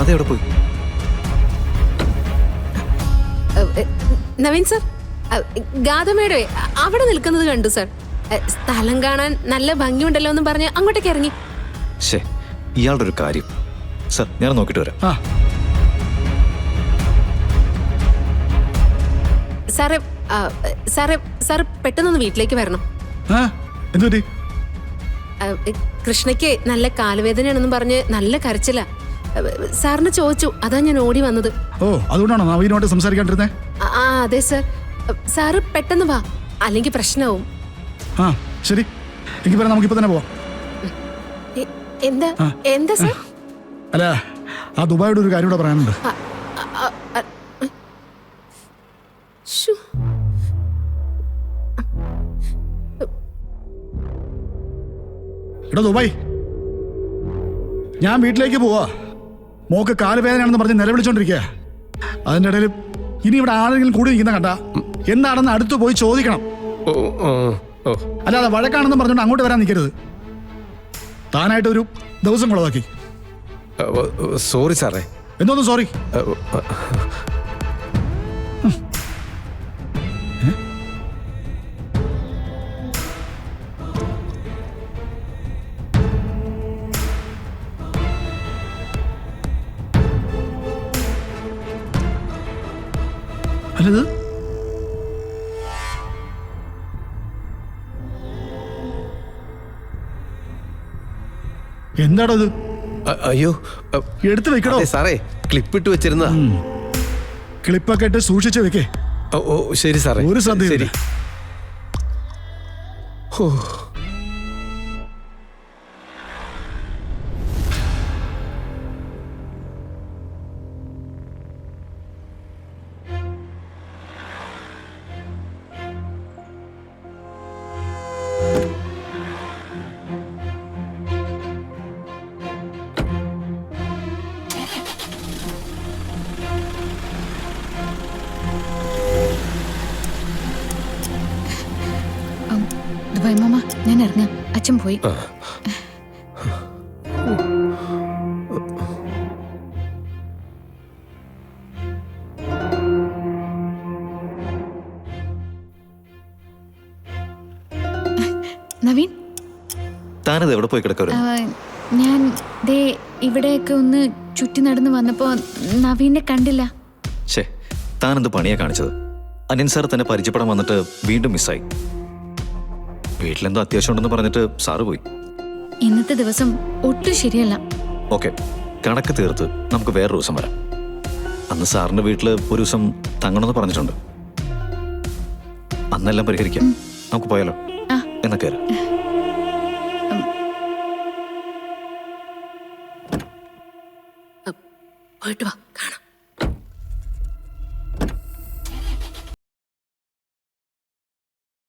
അതെവിടെ പോയി? നവീൻ സർ, ഗാഥമേടെ അവിടെ നിൽക്കുന്നത് കണ്ടു സർ. സ്ഥലം കാണാൻ നല്ല ഭംഗിയുണ്ടല്ലോ എന്നും പറഞ്ഞ് അങ്ങോട്ടേക്ക് ഇറങ്ങി. ശേ, ഇയാളുടെ ഒരു കാര്യം. സർ, ഞാൻ നോക്കിയിട്ട് വരാം. സാറേ സാറേ സാർ പെട്ടെന്നൊന്ന് വീട്ടിലേക്ക് വരണം. കൃഷ്ണയ്ക്ക് നല്ല കാലുവേദനയാണെന്നും പറഞ്ഞ് നല്ല കരച്ചില്ല. സാറിന് ചോദിച്ചു, അതാ ഞാൻ ഓടി വന്നത്. ഓ, അതുകൊണ്ടാണോ നവീനോട് സംസാരിക്കാണ്ടിരുന്നേ? ആ അതെ സർ. സാറ് പെട്ടെന്ന് വാ, അല്ലെങ്കിൽ പ്രശ്നമാവും. ആ ശരി, എനിക്ക് പറയാം, നമുക്കിപ്പോ തന്നെ പോവാം. എന്താ എന്താ സർ? അല്ല, ആ ദുബായിയുടെ ഒരു കാര്യം കൂടെ പറയാനുണ്ട്. എടാ ദുബായ്, ഞാൻ വീട്ടിലേക്ക് പോവാ. മോക്ക് കാലുവേദനയാണെന്ന് പറഞ്ഞ് നിലവിളിച്ചോണ്ടിരിക്കുക. അതിൻ്റെ ഇടയിൽ ഇനി ഇവിടെ ആരെങ്കിലും കൂടി നിൽക്കുന്ന കണ്ട എന്താണെന്ന് അടുത്ത് പോയി ചോദിക്കണം. അല്ലാതെ വഴക്കാണെന്ന് പറഞ്ഞുകൊണ്ട് അങ്ങോട്ട് വരാൻ നിൽക്കരുത്. താനായിട്ട് ഒരു ദിവസം കുളവാക്കി. സോറി സാറേ. എന്തോന്നു സോറി? അല്ലത് എന്താടത്? അയ്യോ, എടുത്തു വെക്കണോ സാറേ? ക്ലിപ്പിട്ട് വെച്ചിരുന്ന. ക്ലിപ്പൊക്കെ ഇട്ട് സൂക്ഷിച്ചു വെക്കേ. ഓ ശരി സാറേ, ഒരു ശ്രദ്ധ. ശരി. ദുബായ് മാമ, ഞാൻ ഇറങ്ങാം. അച്ഛൻ പോയി. നവീൻ, താനത് എവിടെ പോയി കിടക്കവരും? ഞാൻ ദേ ഇവിടെയൊക്കെ ഒന്ന് ചുറ്റി നടന്നു വന്നപ്പോ നവീനെ കണ്ടില്ല. ശേ, താനെന്ത് പണിയാ കാണിച്ചത്? അനിയൻ സാർ തന്നെ പരിചയപ്പെടാൻ വന്നിട്ട് വീണ്ടും മിസ്സായി. വീട്ടിലെന്തോ അത്യാവശ്യം ഉണ്ടെന്ന് പറഞ്ഞിട്ട് സാറ് പോയി. ഇന്നത്തെ ദിവസം ഒട്ടും ശരിയല്ല. ഓക്കെ, കണക്ക് തീർത്ത് നമുക്ക് വേറൊരു ദിവസം വരാം. അന്ന് സാറിന്റെ വീട്ടില് ഒരു ദിവസം തങ്ങണമെന്ന് പറഞ്ഞിട്ടുണ്ട്. അന്നെല്ലാം പരിഹരിക്കാം. നമുക്ക് പോയാലോ? എന്നാ കയറാം. പോയിട്ട് വാ, കാണാം.